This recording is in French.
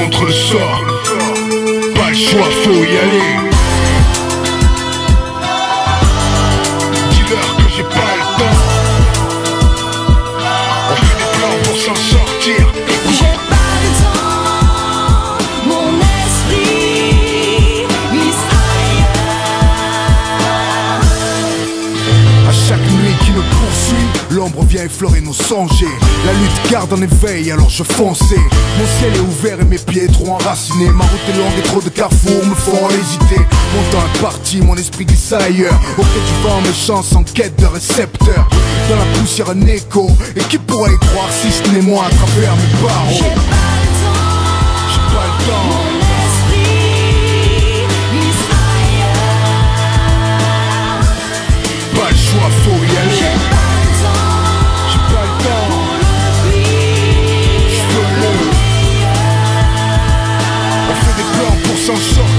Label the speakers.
Speaker 1: contre le sort. Pas le choix, faut y aller. Dis-leur que j'ai pas le temps. On fait des plans pour s'en sortir.
Speaker 2: J'ai pas le temps, mon esprit glisse ailleurs.
Speaker 3: À chaque nuit qui nous poursuit, l'ombre vient effleurer nos songes. La lutte garde en éveil, alors je fonçais. Mon ciel est ouvert et mes pieds trop enracinés. Ma route est longue et trop de carrefours me font hésiter. Mon temps est parti, mon esprit glisse ailleurs. Au gré du vent, mes chances en quête de récepteurs. Dans la poussière un écho, et qui pourrait y croire si ce n'est moi à travers mes barreaux.
Speaker 2: J'ai pas le temps,
Speaker 3: J'ai pas le temps.
Speaker 2: mon esprit glisse ailleurs.
Speaker 3: Pas le choix, faut y
Speaker 2: J'ai
Speaker 3: aller.
Speaker 2: pas le temps,
Speaker 3: J'ai pas le temps.
Speaker 2: pour l'oubli,
Speaker 3: Je veux le. On fait des plans pour s'en sortir.